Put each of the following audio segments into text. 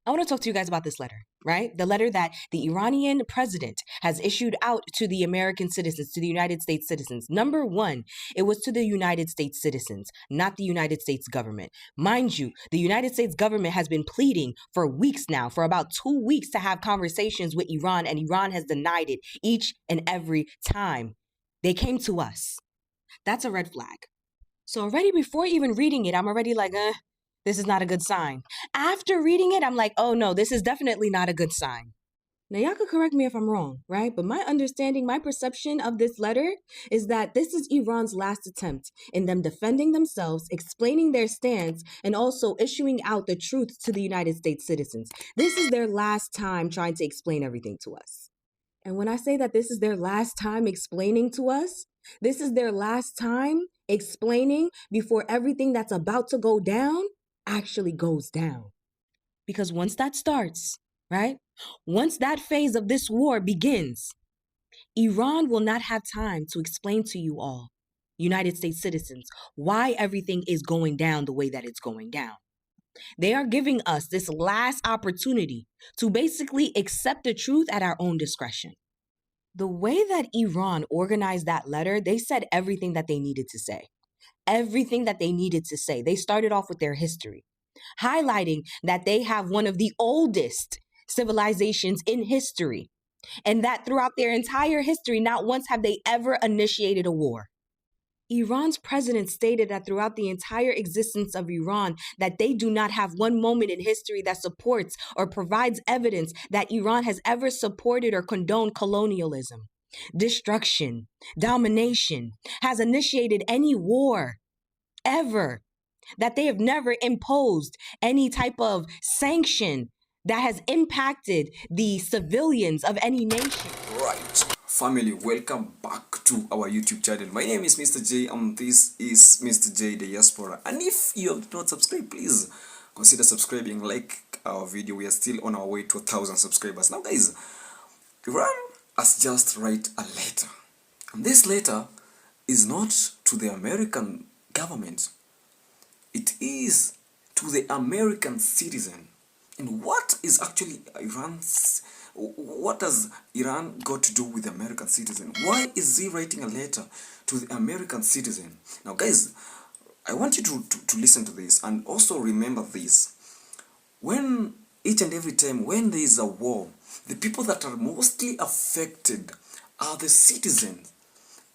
I want to talk to you guys about this letter, right? The letter that the Iranian president has issued out to the American citizens, to the United States citizens. Number one, it was to the United States citizens, not the United States government. Mind you, the United States government has been pleading for weeks now, for about 2 weeks, to have conversations with Iran, and Iran has denied it each and every time. They came to us. That's a red flag. So already before even reading it, I'm already like, this is not a good sign. After reading it, I'm like, oh no, this is definitely not a good sign. Now, y'all could correct me if I'm wrong, right? But my understanding, my perception of this letter is that this is Iran's last attempt in them defending themselves, explaining their stance, and also issuing out the truth to the United States citizens. This is their last time trying to explain everything to us. And when I say that this is their last time explaining to us, this is their last time explaining before everything that's about to go down actually goes down. Because once that starts, right? Once that phase of this war begins, Iran will not have time to explain to you all, United States citizens, why everything is going down the way that it's going down. They are giving us this last opportunity to basically accept the truth at our own discretion. The way that Iran organized that letter, they said everything that they needed to say. Everything that they needed to say. They started off with their history, highlighting that they have one of the oldest civilizations in history, and that throughout their entire history, not once have they ever initiated a war. Iran's president stated that throughout the entire existence of Iran, that they do not have one moment in history that supports or provides evidence that Iran has ever supported or condoned colonialism, destruction, domination, has initiated any war, ever, that they have never imposed any type of sanction that has impacted the civilians of any nation. Right, family, welcome back to our YouTube channel. My name is Mr. J, and this is Mr. J Diaspora. And if you have not subscribed, please consider subscribing, like our video. We are still on our way to 1,000 subscribers. Now, guys, Iran has just write a letter, and this letter is not to the American government. It is to the American citizen. And what is actually Iran's? What does Iran got to do with the American citizen? Why is he writing a letter to the American citizen? Now, guys, I want you to listen to this and also remember this. When each and every time when there is a war, the people that are mostly affected are the citizens,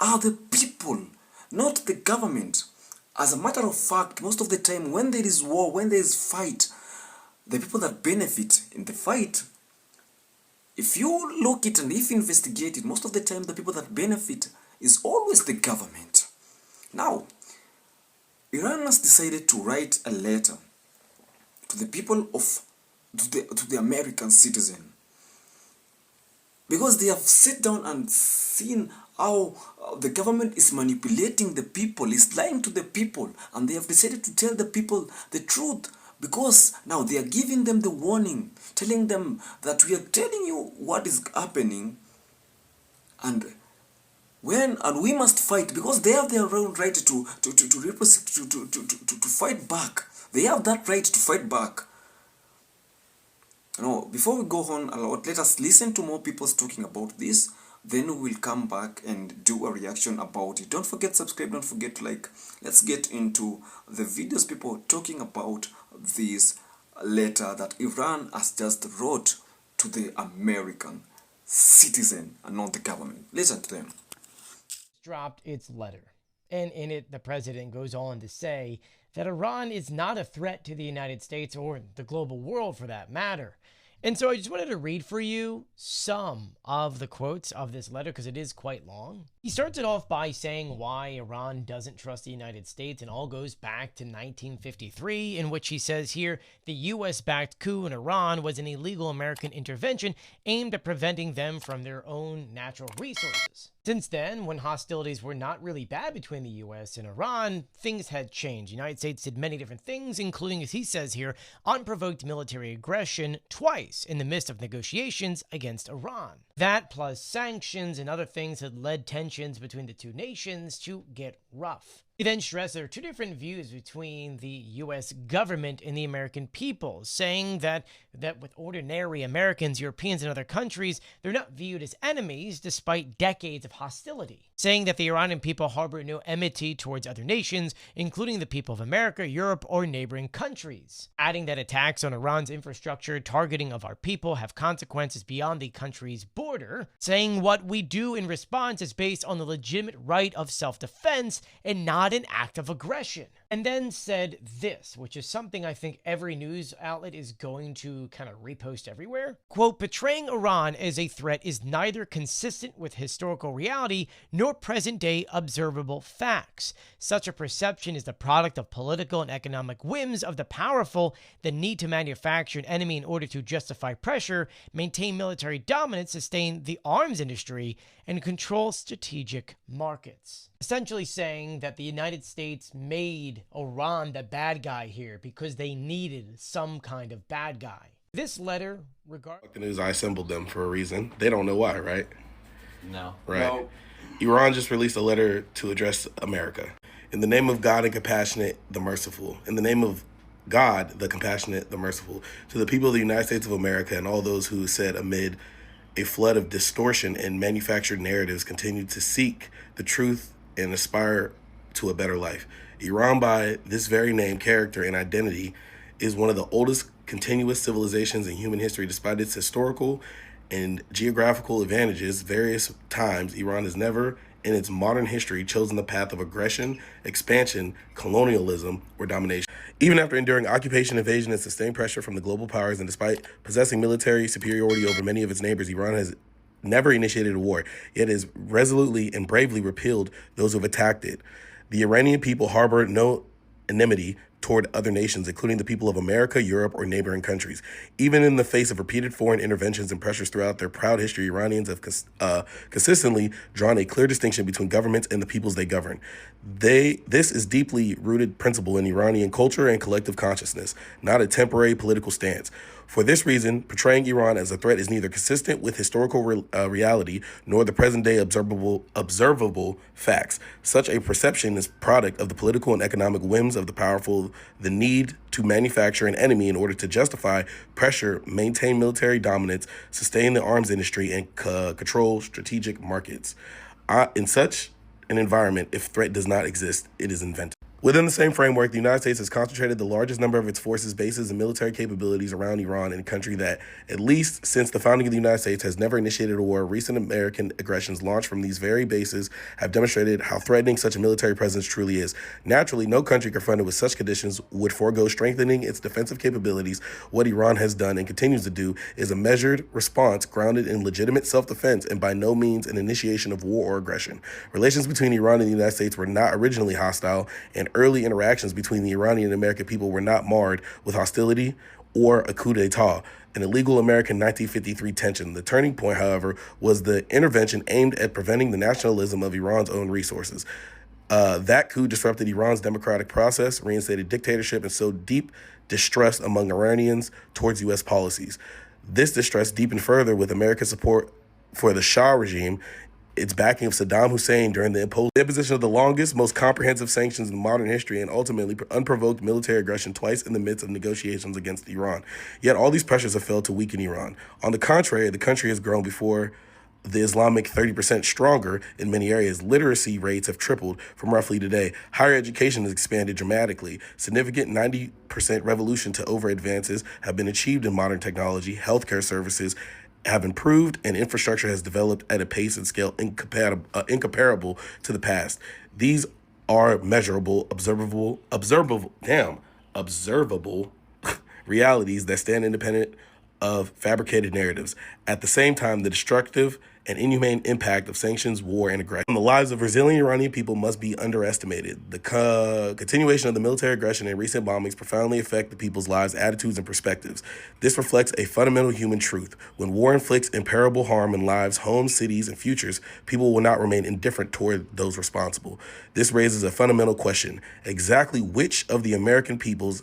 are the people, not the government. As a matter of fact, most of the time when there is war, when there is fight, the people that benefit in the fight, if you look it and if you investigate it, most of the time the people that benefit is always the government. Now, Iran has decided to write a letter to the people of, to the American citizen, because they have sat down and seen how the government is manipulating the people, is lying to the people, and they have decided to tell the people the truth, because now they are giving them the warning, telling them that we are telling you what is happening, and we must fight, because they have their own right to fight back. They have that right to fight back. Now, before we go on a lot, let us listen to more people talking about this. Then we will come back and do a reaction about it. Don't forget to subscribe, don't forget to like. Let's get into the videos, people talking about this letter that Iran has just wrote to the American citizen and not the government. Listen to them. Dropped its letter. And in it, the president goes on to say that Iran is not a threat to the United States or the global world for that matter. And so I just wanted to read for you some of the quotes of this letter because it is quite long. He starts it off by saying why Iran doesn't trust the United States, and all goes back to 1953, in which he says here, the US-backed coup in Iran was an illegal American intervention aimed at preventing them from their own natural resources. Since then, when hostilities were not really bad between the US and Iran, things had changed. The United States did many different things, including, as he says here, unprovoked military aggression twice in the midst of negotiations against Iran. That, plus sanctions and other things, had led tensions between the two nations to get rough. He then stressed there are two different views between the U.S. government and the American people, saying that with ordinary Americans, Europeans, and other countries, they're not viewed as enemies despite decades of hostility, saying that the Iranian people harbor no enmity towards other nations, including the people of America, Europe, or neighboring countries, adding that attacks on Iran's infrastructure, targeting of our people, have consequences beyond the country's border, saying what we do in response is based on the legitimate right of self-defense and not an act of aggression. And then said this, which is something I think every news outlet is going to kind of repost everywhere. Quote, portraying Iran as a threat is neither consistent with historical reality nor present-day observable facts. Such a perception is the product of political and economic whims of the powerful that need to manufacture an enemy in order to justify pressure, maintain military dominance, sustain the arms industry, and control strategic markets. Essentially saying that the United States made Iran the bad guy here because they needed some kind of bad guy. This letter, The news, I assembled them for a reason. They don't know why, right? No. Right. No. Iran just released a letter to address America. In the name of God and compassionate, the merciful. In the name of God, the compassionate, the merciful. To the people of the United States of America and all those who said amid a flood of distortion and manufactured narratives continue to seek the truth and aspire to a better life. Iran, by this very name, character, and identity, is one of the oldest continuous civilizations in human history. Despite its historical and geographical advantages, various times, Iran has never in its modern history chosen the path of aggression, expansion, colonialism, or domination. Even after enduring occupation, invasion, and sustained pressure from the global powers, and despite possessing military superiority over many of its neighbors, Iran has never initiated a war, yet has resolutely and bravely repelled those who have attacked it. The Iranian people harbor no enmity toward other nations, including the people of America, Europe, or neighboring countries. Even in the face of repeated foreign interventions and pressures throughout their proud history, Iranians have consistently drawn a clear distinction between governments and the peoples they govern. This is deeply rooted principle in Iranian culture and collective consciousness, not a temporary political stance. For this reason, portraying Iran as a threat is neither consistent with historical reality nor the present-day observable facts. Such a perception is product of the political and economic whims of the powerful, the need to manufacture an enemy in order to justify pressure, maintain military dominance, sustain the arms industry, and control strategic markets. In such an environment, if threat does not exist, it is invented. Within the same framework, the United States has concentrated the largest number of its forces, bases, and military capabilities around Iran, in a country that, at least since the founding of the United States, has never initiated a war. Recent American aggressions launched from these very bases have demonstrated how threatening such a military presence truly is. Naturally, no country confronted with such conditions would forego strengthening its defensive capabilities. What Iran has done and continues to do is a measured response grounded in legitimate self-defense and by no means an initiation of war or aggression. Relations between Iran and the United States were not originally hostile, and early interactions between the Iranian and American people were not marred with hostility or a coup d'etat, an illegal American 1953 tension. The turning point, however, was the intervention aimed at preventing the nationalism of Iran's own resources. That coup disrupted Iran's democratic process, reinstated dictatorship, and sowed deep distrust among Iranians towards U.S. policies. This distrust deepened further with America's support for the Shah regime, its backing of Saddam Hussein during the imposition of the longest, most comprehensive sanctions in modern history, and ultimately unprovoked military aggression twice in the midst of negotiations against Iran. Yet all these pressures have failed to weaken Iran. On the contrary, the country has grown before the Islamic 30% stronger in many areas. Literacy rates have tripled from roughly today. Higher education has expanded dramatically. Significant 90% revolution to over advances have been achieved in modern technology. Healthcare services have improved, and infrastructure has developed at a pace and scale incomparable to the past. These are measurable, observable realities that stand independent of fabricated narratives. At the same time, the destructive and inhumane impact of sanctions, war, and aggression on the lives of resilient Iranian people must be underestimated. The continuation of the military aggression and recent bombings profoundly affect the people's lives, attitudes, and perspectives. This reflects a fundamental human truth. When war inflicts irreparable harm in lives, homes, cities, and futures, people will not remain indifferent toward those responsible. This raises a fundamental question: exactly which of the American peoples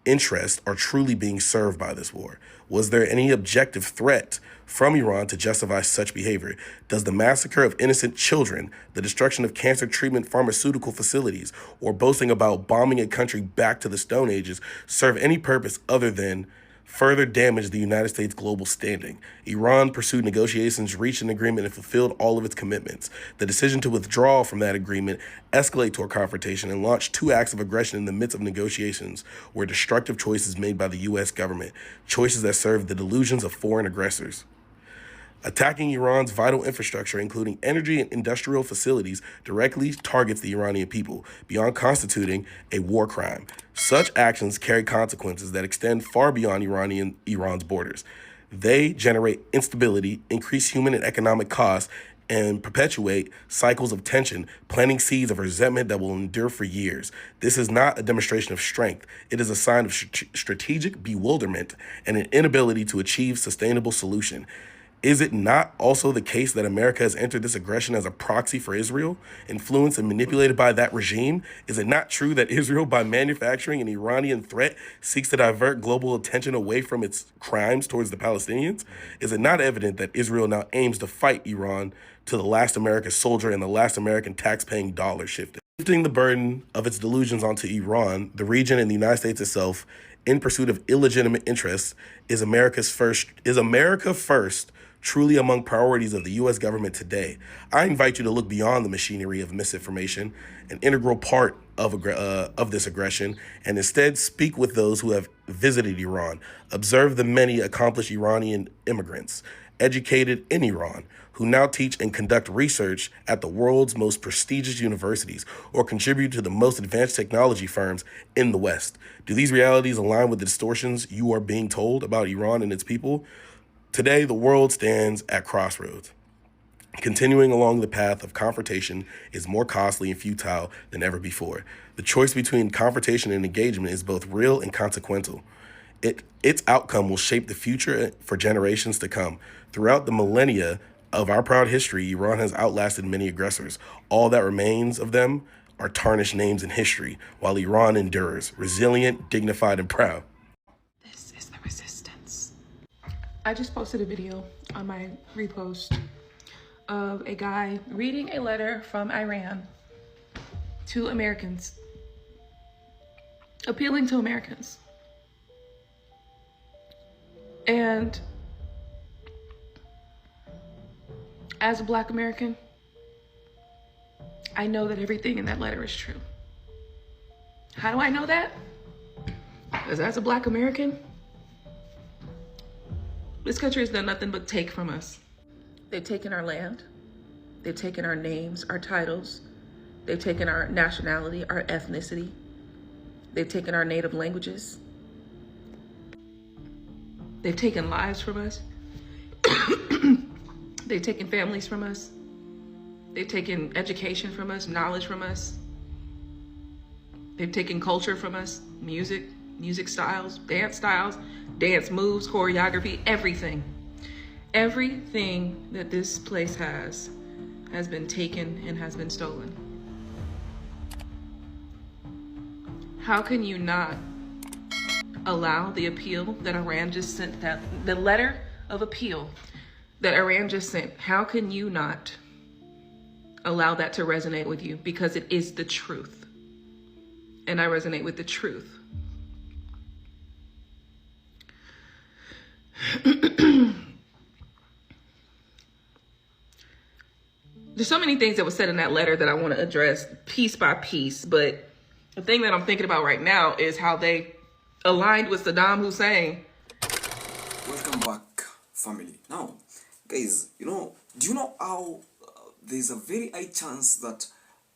interests are truly being served by this war? Was there any objective threat from Iran to justify such behavior? Does the massacre of innocent children, the destruction of cancer treatment pharmaceutical facilities, or boasting about bombing a country back to the Stone Ages serve any purpose other than further damage the United States' global standing? Iran pursued negotiations, reached an agreement, and fulfilled all of its commitments. The decision to withdraw from that agreement, escalate to a confrontation, and launch 2 acts of aggression in the midst of negotiations were destructive choices made by the U.S. government, choices that served the delusions of foreign aggressors. Attacking Iran's vital infrastructure, including energy and industrial facilities, directly targets the Iranian people, beyond constituting a war crime. Such actions carry consequences that extend far beyond Iran's borders. They generate instability, increase human and economic costs, and perpetuate cycles of tension, planting seeds of resentment that will endure for years. This is not a demonstration of strength. It is a sign of strategic bewilderment and an inability to achieve sustainable solution. Is it not also the case that America has entered this aggression as a proxy for Israel, influenced and manipulated by that regime? Is it not true that Israel, by manufacturing an Iranian threat, seeks to divert global attention away from its crimes towards the Palestinians? Is it not evident that Israel now aims to fight Iran to the last American soldier and the last American tax-paying dollar shifted? Shifting the burden of its delusions onto Iran, the region, and the United States itself, in pursuit of illegitimate interests, is America first truly among priorities of the U.S. government today? I invite you to look beyond the machinery of misinformation, an integral part of this aggression, and instead speak with those who have visited Iran. Observe the many accomplished Iranian immigrants, educated in Iran, who now teach and conduct research at the world's most prestigious universities or contribute to the most advanced technology firms in the West. Do these realities align with the distortions you are being told about Iran and its people? Today, the world stands at crossroads. Continuing along the path of confrontation is more costly and futile than ever before. The choice between confrontation and engagement is both real and consequential. Its outcome will shape the future for generations to come. Throughout the millennia of our proud history, Iran has outlasted many aggressors. All that remains of them are tarnished names in history, while Iran endures, resilient, dignified, and proud. This is the resistance. I just posted a video on my repost of a guy reading a letter from Iran to Americans, appealing to Americans. And as a Black American, I know that everything in that letter is true. How do I know that? Because as a Black American, this country has done nothing but take from us. They've taken our land. They've taken our names, our titles. They've taken our nationality, our ethnicity. They've taken our native languages. They've taken lives from us. They've taken families from us. They've taken education from us, knowledge from us. They've taken culture from us, music styles, dance moves, choreography, everything. Everything that this place has been taken and has been stolen. How can you not allow the appeal that Iran just sent, the letter of appeal that Iran just sent, how can you not allow that to resonate with you? Because it is the truth. And I resonate with the truth. There's so many things that were said in that letter that I want to address piece by piece, but the thing that I'm thinking about right now is how they aligned with Saddam Hussein. Welcome back, family. Now, guys, do you know how there's a very high chance that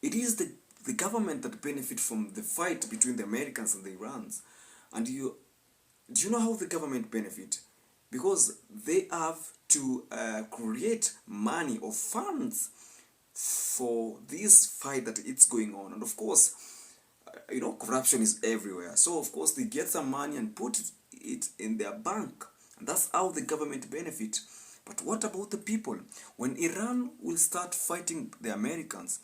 it is the government that benefit from the fight between the Americans and the Irans? And do you know how the government benefit? Because they have to create money or funds for this fight that it's going on. And of course, corruption is everywhere. So of course they get some money and put it in their bank. And that's how the government benefit. But what about the people? When Iran will start fighting the Americans,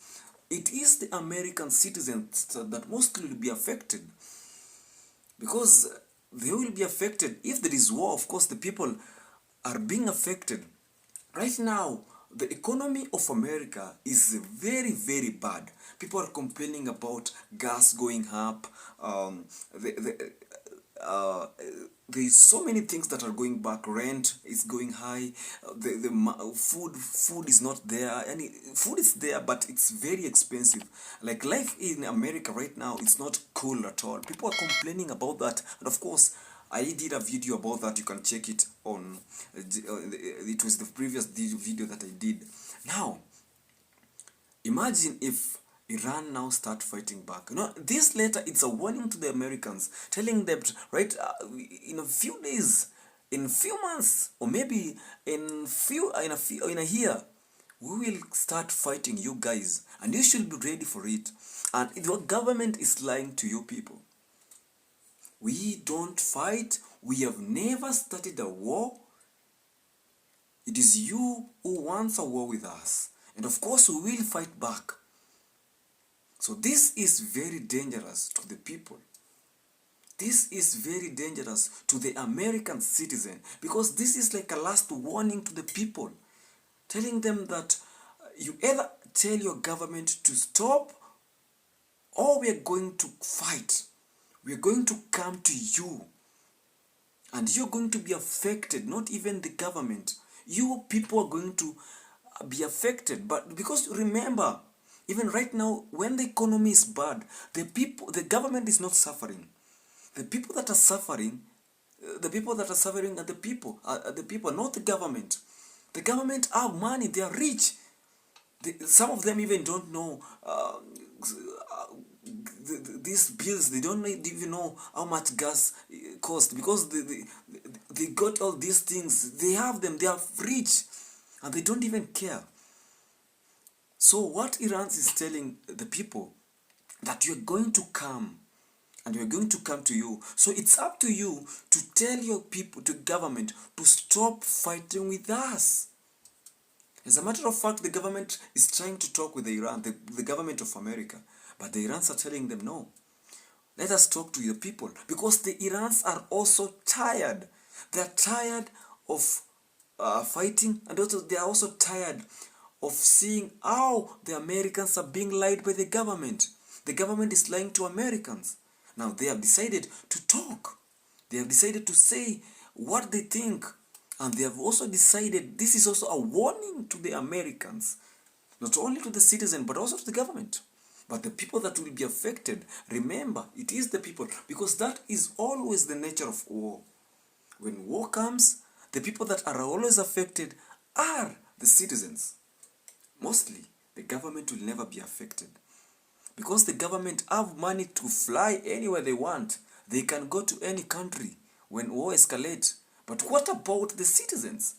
it is the American citizens that mostly will be affected. because they will be affected. If there is war, of course, the people are being affected. Right now, the economy of America is very, very bad. People are complaining about gas going up. Uh, there's so many things that are going back. Rent is going high. Food is not there. And food is there, but it's very expensive. Like life in America right now, it's not cool at all. People are complaining about that, and of course, I did a video about that. You can check it on. It was the previous video that I did. Now, imagine if Iran now start fighting back. This letter, it's a warning to the Americans, telling them, right, in a few days, in a few months, or maybe in a year, we will start fighting you guys, and you should be ready for it. And the government is lying to you people. We don't fight. We have never started a war. It is you who wants a war with us. And of course, we will fight back. So this is very dangerous to the people. This is very dangerous to the American citizen, because this is like a last warning to the people, telling them that you either tell your government to stop, or we are going to fight. We are going to come to you, and you're going to be affected. Not even the government. You people are going to be affected. But because remember, even right now, when the economy is bad, the government is not suffering. The people that are suffering are the people, not the government. The government have money. They are rich. Some of them even don't know these bills. They don't even know how much gas cost, because they got all these things. They have them. They are rich, and they don't even care. So what Iran is telling the people, that you're going to come, and we're going to come to you. So it's up to you to tell your people, to government, to stop fighting with us. As a matter of fact, the government is trying to talk with Iran, the government of America. But the Irans are telling them, no, let us talk to your people. Because the Irans are also tired. They're tired of fighting, and also they are also tired of seeing how the Americans are being lied by the government. The government is lying to Americans. Now they have decided to talk. They have decided to say what they think. And they have also decided this is also a warning to the Americans. Not only to the citizen, but also to the government. But the people that will be affected, remember, it is the people. Because that is always the nature of war. When war comes, the people that are always affected are the citizens. Mostly, the government will never be affected. Because the government have money to fly anywhere they want. They can go to any country when war escalates. But what about the citizens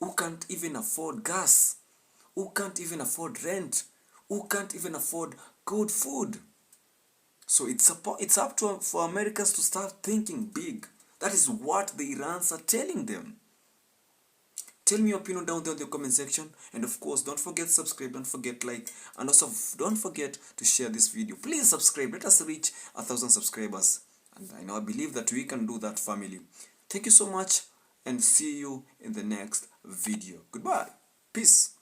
who can't even afford gas, who can't even afford rent, who can't even afford good food? So it's up for Americans to start thinking big. That is what the Iranians are telling them. Tell me your opinion down there in the comment section. And of course, don't forget to subscribe, don't forget like, and also don't forget to share this video. Please subscribe. Let us reach 1,000 subscribers. And I believe that we can do that, family. Thank you so much, and see you in the next video. Goodbye. Peace.